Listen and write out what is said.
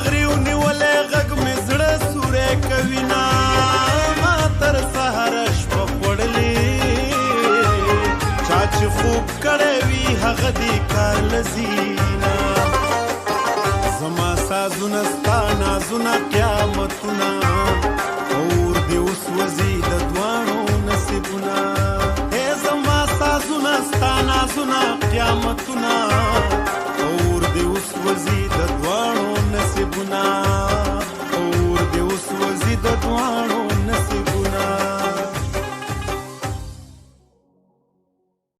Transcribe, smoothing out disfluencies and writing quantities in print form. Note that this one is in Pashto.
غري ونیولې غږ مې زړه سوری کوي نه ما تر سهاره شپه خوړلې چا چې خوب کړی وي هغه دې کار لځي نه زما سازونه ستا نازونه قیامتونه اور دې اوس وځي د دواړو نصیبونه ای زما سازونه ستا نازونه قیامتونه اور دې اوس وځي د دواړو نصیبونه اور دې اوس وځي د دواړو